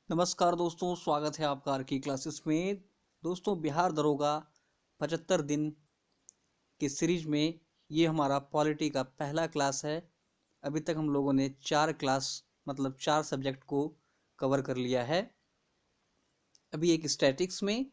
नमस्कार दोस्तों, स्वागत है आपका आर की क्लासेस में। दोस्तों, बिहार दरोगा 75 दिन की सीरीज में ये हमारा पॉलिटी का पहला क्लास है। अभी तक हम लोगों ने 4 क्लास मतलब 4 सब्जेक्ट को कवर कर लिया है। अभी एक स्टैटिक्स में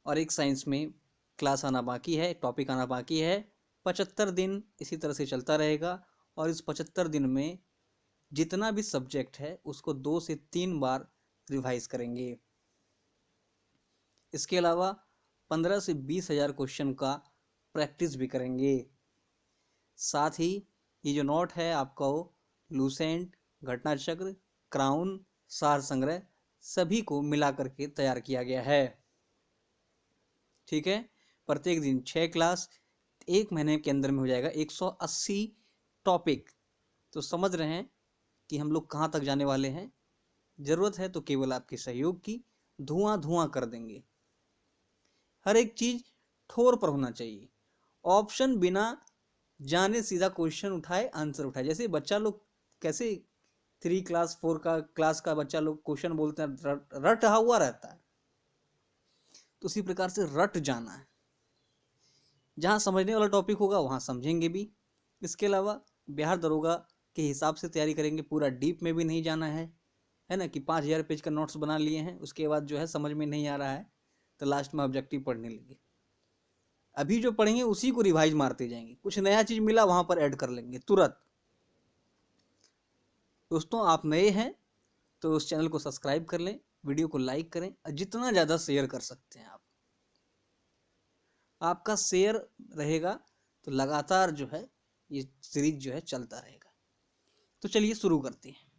और एक साइंस में क्लास आना बाकी है, टॉपिक आना बाकी है। 75 दिन इसी तरह से चलता रहेगा और इस 75 दिन में जितना भी सब्जेक्ट है उसको 2 से 3 बार रिवाइज करेंगे। इसके अलावा 15 से 20 हज़ार क्वेश्चन का प्रैक्टिस भी करेंगे। साथ ही ये जो नोट है आपका वो लूसेंट, घटना चक्र, क्राउन, सार संग्रह सभी को मिला करके तैयार किया गया है। ठीक है, प्रत्येक दिन 6 क्लास, एक महीने के अंदर में हो जाएगा 180 टॉपिक। तो समझ रहे हैं कि हम लोग कहाँ तक जाने वाले हैं। ज़रूरत है तो केवल आपके सहयोग की, धुआं धुआं कर देंगे। हर एक चीज ठोर पर होना चाहिए। ऑप्शन बिना जाने सीधा क्वेश्चन उठाए, आंसर उठाए। जैसे बच्चा लोग कैसे 3 क्लास 4 का क्लास का बच्चा लोग क्वेश्चन बोलते हैं, रटा हुआ रहता है, तो उसी प्रकार से रट जाना है। जहाँ समझने वाला टॉपिक होगा वहाँ समझेंगे भी। इसके अलावा बिहार दरोगा के हिसाब से तैयारी करेंगे, पूरा डीप में भी नहीं जाना है ना कि 5000 पेज का नोट्स बना लिए हैं, उसके बाद जो है समझ में नहीं आ रहा है तो लास्ट में ऑब्जेक्टिव पढ़ने लगे। अभी जो पढ़ेंगे उसी को रिवाइज मारते जाएंगे, कुछ नया चीज मिला वहां पर ऐड कर लेंगे तुरंत। दोस्तों, आप नए हैं तो उस चैनल को सब्सक्राइब कर लें, वीडियो को लाइक करें और जितना ज़्यादा शेयर कर सकते हैं आपका शेयर रहेगा तो लगातार जो है ये सीरीज जो है चलता रहेगा। तो चलिए शुरू करते हैं।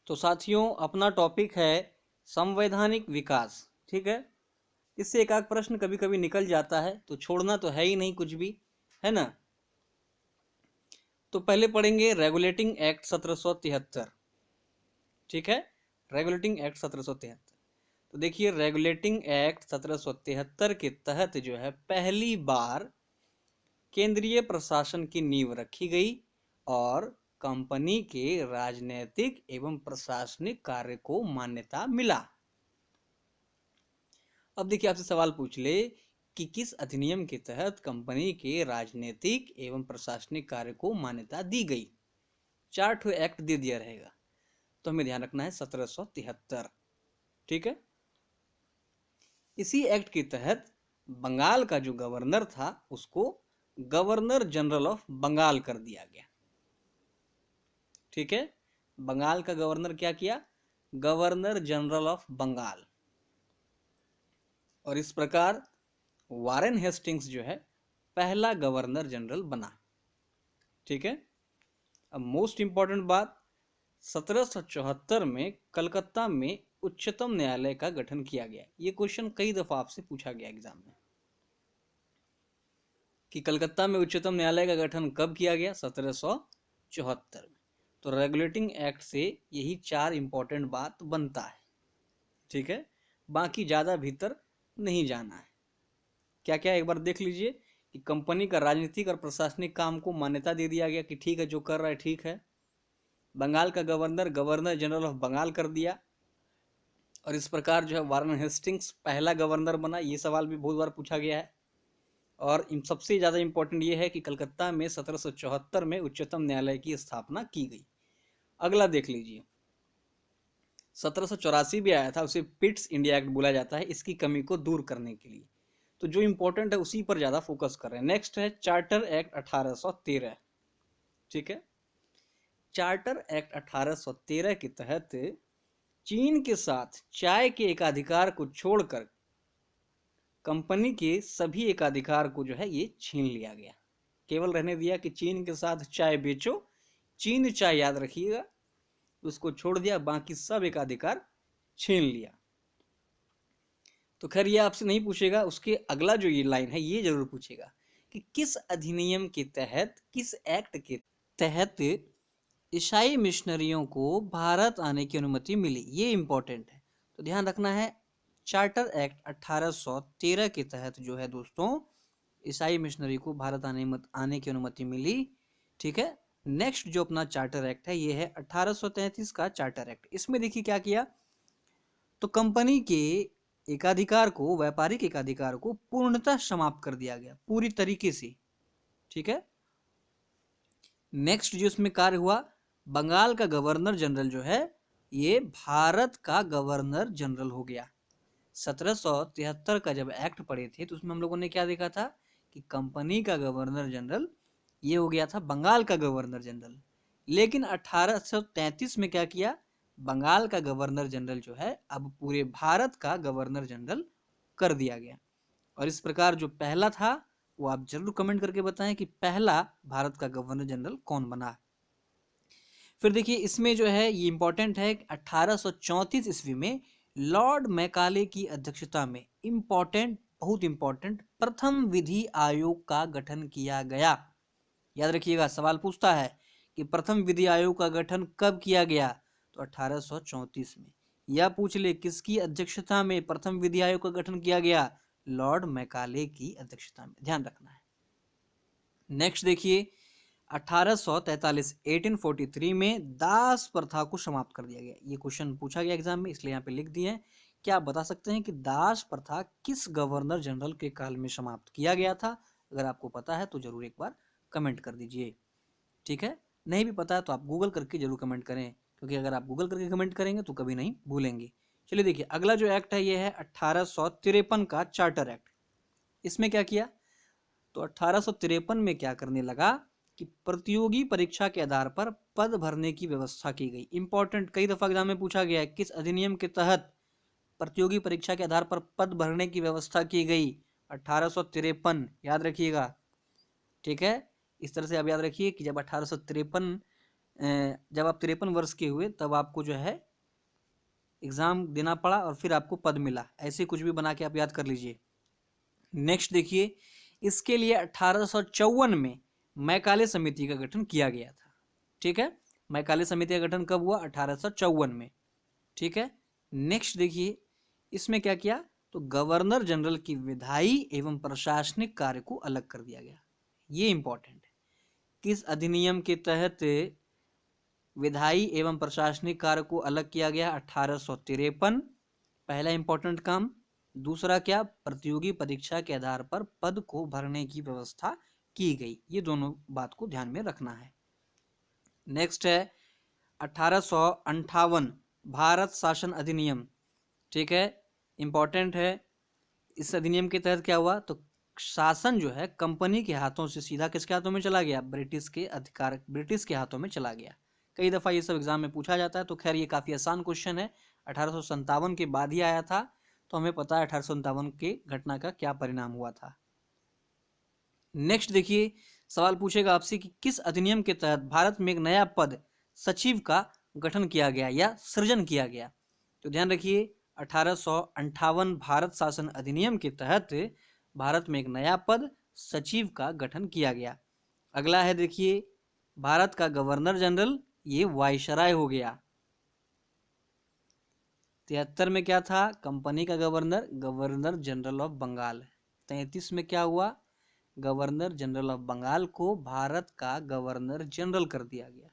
तो साथियों, अपना टॉपिक है संवैधानिक विकास। ठीक है, इससे एक आध प्रश्न कभी कभी निकल जाता है, तो छोड़ना तो है ही नहीं कुछ भी, है ना। तो पहले पढ़ेंगे रेगुलेटिंग एक्ट 1773। ठीक है, रेगुलेटिंग एक्ट 1773। तो देखिए, रेगुलेटिंग एक्ट 1773 के तहत जो है पहली बार केंद्रीय प्रशासन की नींव रखी गई और कंपनी के राजनीतिक एवं प्रशासनिक कार्य को मान्यता मिला। अब देखिए, आपसे सवाल पूछ ले कि किस अधिनियम के तहत कंपनी के राजनीतिक एवं प्रशासनिक कार्य को मान्यता दी गई। 4 ठो एक्ट दे दिया रहेगा, तो हमें ध्यान रखना है 1773। ठीक है, इसी एक्ट के तहत बंगाल का जो गवर्नर था उसको गवर्नर जनरल ऑफ बंगाल कर दिया गया। ठीक है, बंगाल का गवर्नर क्या किया, गवर्नर जनरल ऑफ बंगाल। और इस प्रकार वारेन हेस्टिंग्स जो है पहला गवर्नर जनरल बना। ठीक है, अब मोस्ट इंपॉर्टेंट बात, 1774 में कलकत्ता में उच्चतम न्यायालय का गठन किया गया। ये क्वेश्चन कई दफा आपसे पूछा गया एग्जाम में कि कलकत्ता में उच्चतम न्यायालय का गठन कब किया गया, 1774 में। तो रेगुलेटिंग एक्ट से यही 4 इंपॉर्टेंट बात बनता है। ठीक है, बाकी ज़्यादा भीतर नहीं जाना है। क्या क्या एक बार देख लीजिए कि कंपनी का राजनीतिक और प्रशासनिक काम को मान्यता दे दिया गया कि ठीक है, जो कर रहा है ठीक है। बंगाल का governor governor general of Bengal कर दिया। और इस प्रकार जो है वारेन हेस्टिंग्स पहला गवर्नर बना। ये सवाल भी बहुत बार पूछा गया है। और सबसे ज़्यादा इंपॉर्टेंट ये है कि कलकत्ता में 1774 में उच्चतम न्यायालय की स्थापना की गई। अगला देख लीजिए, 1784 भी आया था, उसे पिट्स इंडिया एक्ट बोला जाता है, इसकी कमी को दूर करने के लिए। तो जो इंपॉर्टेंट है उसी पर ज़्यादा फोकस कर रहे हैं। नेक्स्ट है चार्टर एक्ट 1813। ठीक है, चार्टर एक्ट 1813 के तहत चीन के साथ चाय के एकाधिकार को छोड़कर कंपनी के सभी एकाधिकार को जो है ये छीन लिया गया। केवल रहने दिया कि चीन के साथ चाय बेचो, चीन चाय याद रखिएगा, उसको छोड़ दिया, बाकी सब एकाधिकार छीन लिया। तो खैर ये आपसे नहीं पूछेगा, उसके अगला जो ये लाइन है ये जरूर पूछेगा कि किस अधिनियम के तहत, किस एक्ट के तहत ईसाई मिशनरियों को भारत आने की अनुमति मिली। ये इंपॉर्टेंट है, तो ध्यान रखना है। चार्टर एक्ट 1813 के तहत जो है दोस्तों ईसाई मिशनरी को भारत आने की अनुमति मिली। ठीक है, नेक्स्ट जो अपना चार्टर एक्ट है ये है 1833 का चार्टर एक्ट। इसमें देखिए क्या किया, तो कंपनी के एकाधिकार को, व्यापारिक एकाधिकार को पूर्णतः समाप्त कर दिया गया, पूरी तरीके से। ठीक है। नेक्स्ट जो इसमें कार्य हुआ, बंगाल का गवर्नर जनरल जो है ये भारत का गवर्नर जनरल हो गया। 1773 का जब एक्ट पढ़े थे तो उसमें हम लोगों ने क्या देखा था कि कंपनी का गवर्नर जनरल ये हो गया था बंगाल का गवर्नर जनरल। लेकिन 1833 में क्या किया, बंगाल का गवर्नर जनरल जो है अब पूरे भारत का गवर्नर जनरल कर दिया गया। और इस प्रकार जो पहला था वो आप जरूर कमेंट करके बताएं कि पहला भारत का गवर्नर जनरल कौन बना। फिर देखिए इसमें जो है ये इंपॉर्टेंट है, 1834 ईस्वी में लॉर्ड मैकाले की अध्यक्षता में इंपॉर्टेंट, बहुत इंपॉर्टेंट प्रथम विधि आयोग का गठन किया गया। याद रखिएगा, सवाल पूछता है कि प्रथम विधि आयोग का गठन कब किया गया, तो 1834 में। या पूछ ले किसकी अध्यक्षता में प्रथम विधि आयोग का गठन किया गया, लॉर्ड मैकाले की अध्यक्षता में, ध्यान रखना है। नेक्स्ट देखिए 1843 1843 में दास प्रथा को समाप्त कर दिया गया। ये क्वेश्चन पूछा गया एग्जाम में, इसलिए यहाँ पे लिख दिए हैं। क्या आप बता सकते हैं कि दास प्रथा किस गवर्नर जनरल के काल में समाप्त किया गया था? अगर आपको पता है तो जरूर एक बार कमेंट कर दीजिए। ठीक है, नहीं भी पता है तो आप गूगल करके जरूर कमेंट करें, क्योंकि अगर आप गूगल करके कमेंट करेंगे तो कभी नहीं भूलेंगे। चलिए देखिए अगला जो एक्ट है ये है 1853 का चार्टर एक्ट। इसमें क्या किया, तो 1853 में क्या करने लगा कि प्रतियोगी परीक्षा के आधार पर पद भरने की व्यवस्था की गई। इंपॉर्टेंट, कई दफा एग्जाम में पूछा गया है, किस अधिनियम के तहत प्रतियोगी परीक्षा के आधार पर पद भरने की व्यवस्था की गई, 1853, याद रखिएगा। ठीक है, इस तरह से आप याद रखिए कि जब 1853, जब आप 53 वर्ष के हुए तब आपको जो है एग्जाम देना पड़ा और फिर आपको पद मिला, ऐसे कुछ भी बना के आप याद कर लीजिए। नेक्स्ट देखिए, इसके लिए 1854 में मैकाले समिति का गठन किया गया था। ठीक है, मैकाले समिति का गठन कब हुआ, 1854 में। ठीक है, नेक्स्ट देखिए इसमें क्या किया, तो गवर्नर जनरल की विधायी एवं प्रशासनिक कार्य को अलग कर दिया गया। ये इंपॉर्टेंट है, किस अधिनियम के तहत विधायी एवं प्रशासनिक कार्य को अलग किया गया, 1853, पहला इंपॉर्टेंट काम। दूसरा क्या, प्रतियोगी परीक्षा के आधार पर पद को भरने की व्यवस्था की गई। ये दोनों बात को ध्यान में रखना है। नेक्स्ट है 1858 भारत शासन अधिनियम। ठीक है, इंपॉर्टेंट है। इस अधिनियम के तहत क्या हुआ, तो शासन जो है कंपनी के हाथों से सीधा किसके हाथों में चला गया, ब्रिटिश के अधिकार, ब्रिटिश के हाथों में चला गया। कई दफा ये सब एग्जाम में पूछा जाता है, तो खैर ये काफी आसान क्वेश्चन है। 1857 के बाद ही आया था, तो हमें पता है 1857 के घटना का क्या परिणाम हुआ था। नेक्स्ट देखिए, सवाल पूछेगा आपसे कि किस अधिनियम के तहत भारत में एक नया पद सचिव का गठन किया गया या सृजन किया गया। तो ध्यान रखिए 1858 भारत शासन अधिनियम के तहत भारत में एक नया पद सचिव का गठन किया गया। अगला है देखिए, भारत का गवर्नर जनरल ये वायसराय हो गया। 73 में क्या था, कंपनी का governor, governor general of Bengal. 33 में क्या हुआ, गवर्नर जनरल ऑफ बंगाल को भारत का गवर्नर जनरल कर दिया गया।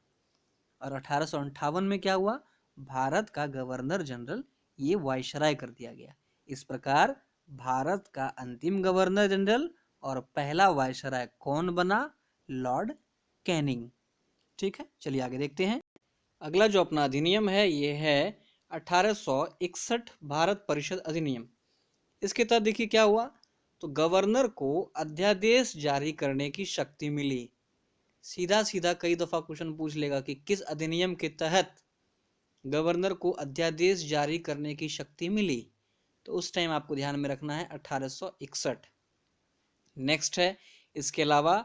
और 1858 में क्या हुआ, भारत का गवर्नर जनरल ये वायसराय कर दिया गया। इस प्रकार भारत का अंतिम गवर्नर जनरल और पहला वायसराय कौन बना, लॉर्ड कैनिंग। ठीक है, चलिए आगे देखते हैं। अगला जो अपना अधिनियम है ये है 1861 भारत परिषद अधिनियम। इसके तहत देखिए क्या हुआ, तो गवर्नर को अध्यादेश जारी करने की शक्ति मिली। सीधा सीधा कई दफा क्वेश्चन पूछ लेगा कि किस अधिनियम के तहत गवर्नर को अध्यादेश जारी करने की शक्ति मिली, तो उस टाइम आपको ध्यान में रखना है 1861। नेक्स्ट है, इसके अलावा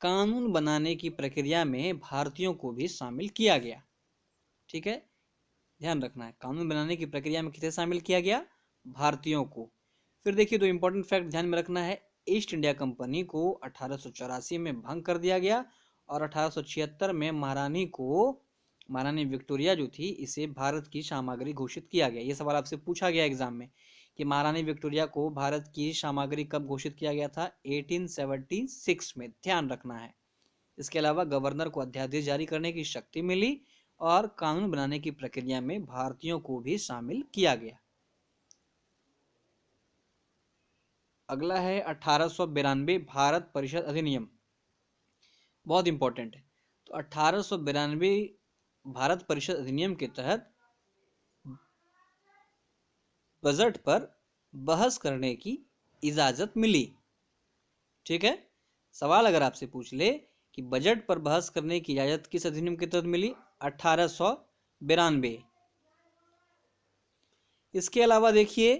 कानून बनाने की प्रक्रिया में भारतीयों को भी शामिल किया गया। ठीक है, ध्यान रखना है, कानून बनाने की प्रक्रिया में किसे शामिल किया गया, भारतीयों को। फिर देखिए दो इंपॉर्टेंट फैक्ट ध्यान में रखना है, ईस्ट इंडिया कंपनी को 1884 में भंग कर दिया गया और 1876 में महारानी विक्टोरिया जो थी इसे भारत की सामग्री घोषित किया गया। ये सवाल आपसे पूछा गया एग्जाम में कि महारानी विक्टोरिया को भारत की सामग्री कब घोषित किया गया था, 1876 में, ध्यान रखना है। इसके अलावा गवर्नर को अध्यादेश जारी करने की शक्ति मिली और कानून बनाने की प्रक्रिया में भारतीयों को भी शामिल किया गया। अगला है 1892 भारत परिषद अधिनियम, बहुत इंपॉर्टेंट है। तो 1892 भारत परिषद अधिनियम के तहत बजट पर बहस करने की इजाजत मिली। ठीक है, सवाल अगर आपसे पूछ ले कि बजट पर बहस करने की इजाजत किस अधिनियम के तहत मिली, 1892। इसके अलावा देखिए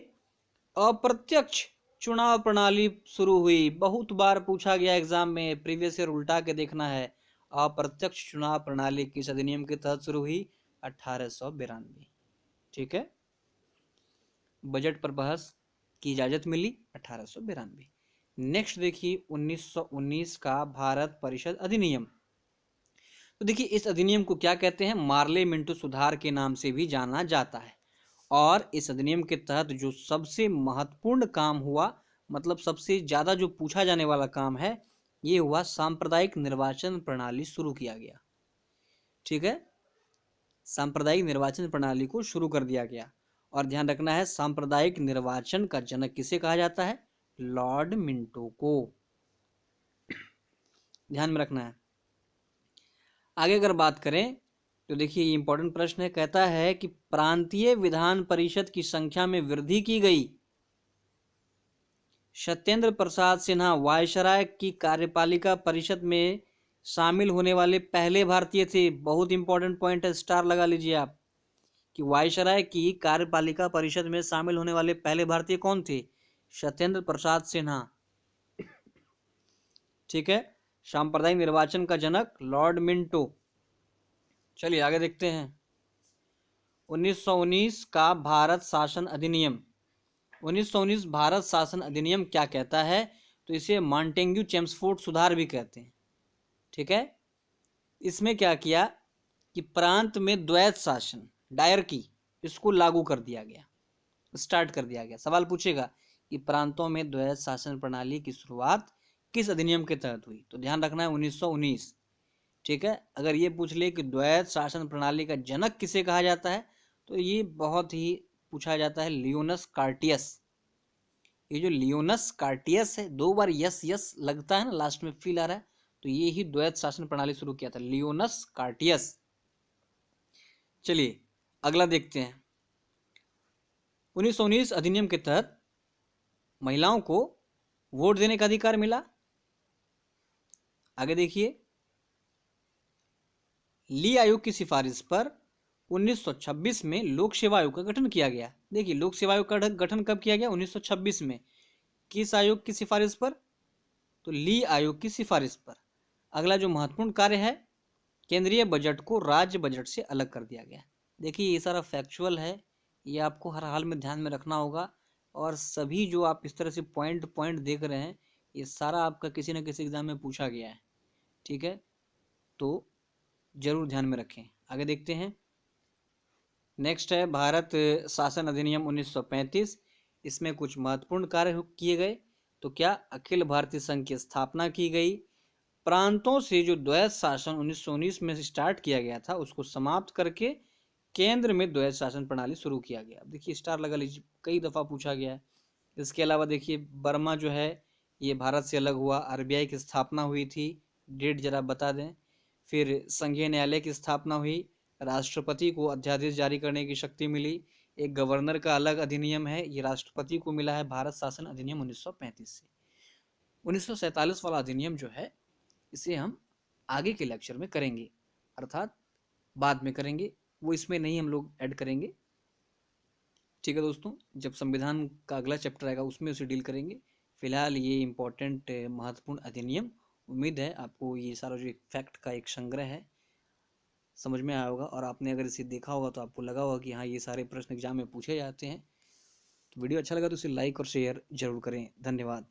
अप्रत्यक्ष चुनाव प्रणाली शुरू हुई, बहुत बार पूछा गया एग्जाम में, प्रीवियस ईयर उल्टा के देखना है। अप्रत्यक्ष चुनाव प्रणाली किस अधिनियम के तहत शुरू हुई, 1892। ठीक है, बजट पर बहस की इजाजत मिली 1892। नेक्स्ट देखिए 1919 का भारत परिषद अधिनियम। तो देखिए इस अधिनियम को क्या कहते हैं, मार्ले मिंटो सुधार के नाम से भी जाना जाता है। और इस अधिनियम के तहत जो सबसे महत्वपूर्ण काम हुआ, मतलब सबसे ज्यादा जो पूछा जाने वाला काम है, ये हुआ सांप्रदायिक निर्वाचन प्रणाली शुरू किया गया। ठीक है, सांप्रदायिक निर्वाचन प्रणाली को शुरू कर दिया गया। और ध्यान रखना है सांप्रदायिक निर्वाचन का जनक किसे कहा जाता है, लॉर्ड मिंटो को, ध्यान में रखना है। आगे अगर बात करें तो देखिए ये इंपॉर्टेंट प्रश्न है, कहता है कि प्रांतीय विधान परिषद की संख्या में वृद्धि की गई। सत्येंद्र प्रसाद सिन्हा वायसराय की कार्यपालिका परिषद में शामिल होने वाले पहले भारतीय थे। बहुत इंपॉर्टेंट पॉइंट है, स्टार लगा लीजिए आप, कि वायसराय की कार्यपालिका परिषद में शामिल होने वाले पहले भारतीय कौन थे, सत्येंद्र प्रसाद सिन्हा। ठीक है, सांप्रदायिक निर्वाचन का जनक लॉर्ड मिंटो। चलिए आगे देखते हैं 1919 का भारत शासन अधिनियम। 1919 भारत शासन अधिनियम क्या कहता है, तो इसे मॉन्टेग्यू चेम्सफोर्ड सुधार भी कहते हैं। ठीक है, इसमें क्या किया कि प्रांत में द्वैत शासन, डायरकी, इसको लागू कर दिया गया, स्टार्ट कर दिया गया। सवाल पूछेगा कि प्रांतों में द्वैत शासन प्रणाली की शुरुआत किस अधिनियम के तहत हुई, तो ध्यान रखना है 1919। ठीक है, अगर ये पूछ ले कि द्वैत शासन प्रणाली का जनक किसे कहा जाता है, तो ये बहुत ही पूछा जाता है, लियोनस कार्टियस। ये जो लियोनस कार्टियस है, दो बार यस यस लगता है ना, लास्ट में फील आ रहा है, तो ये ही द्वैत शासन प्रणाली शुरू किया था, लियोनस कार्टियस। चलिए अगला देखते हैं 1919 अधिनियम के तहत महिलाओं को वोट देने का अधिकार मिला। आगे देखिए ली आयोग की सिफारिश पर 1926 में लोक सेवा आयोग का गठन किया गया। देखिए लोक सेवा आयोग का गठन कब किया गया, 1926 में। किस आयोग की सिफारिश पर, तो ली आयोग की सिफारिश पर। अगला जो महत्वपूर्ण कार्य है, केंद्रीय बजट को राज्य बजट से अलग कर दिया गया। देखिए ये सारा फैक्चुअल है, ये आपको हर हाल में ध्यान में रखना होगा। और सभी जो आप इस तरह से पॉइंट पॉइंट देख रहे हैं, ये सारा आपका किसी न किसी एग्जाम में पूछा गया है। ठीक है, तो जरूर ध्यान में रखें। आगे देखते हैं, नेक्स्ट है भारत शासन अधिनियम 1935। इसमें कुछ महत्वपूर्ण कार्य किए गए। तो क्या, अखिल भारतीय संघ की स्थापना की गई, प्रांतों से जो द्वैत शासन 1919 में स्टार्ट किया गया था उसको समाप्त करके केंद्र में द्वैत शासन प्रणाली शुरू किया गया। देखिए स्टार लगा लीजिए, कई दफा पूछा गया है। इसके अलावा देखिए बर्मा जो है ये भारत से अलग हुआ, आरबीआई की स्थापना हुई थी, डेट जरा बता दें। फिर संघीय न्यायालय की स्थापना हुई, राष्ट्रपति को अध्यादेश जारी करने की शक्ति मिली, एक गवर्नर का अलग अधिनियम है, ये राष्ट्रपति को मिला है, भारत शासन अधिनियम 1935 से। 1947 वाला अधिनियम जो है इसे हम आगे के लेक्चर में करेंगे, अर्थात बाद में करेंगे, वो इसमें नहीं हम लोग ऐड करेंगे। ठीक है दोस्तों, जब संविधान का अगला चैप्टर आएगा उसमें उसे डील करेंगे। फिलहाल ये इंपॉर्टेंट महत्वपूर्ण अधिनियम, उम्मीद है आपको ये सारा जो एक फैक्ट का एक संग्रह है समझ में आया होगा। और आपने अगर इसे देखा होगा तो आपको लगा होगा कि हाँ ये सारे प्रश्न एग्जाम में पूछे जाते हैं। तो वीडियो अच्छा लगा तो इसे लाइक और शेयर जरूर करें। धन्यवाद।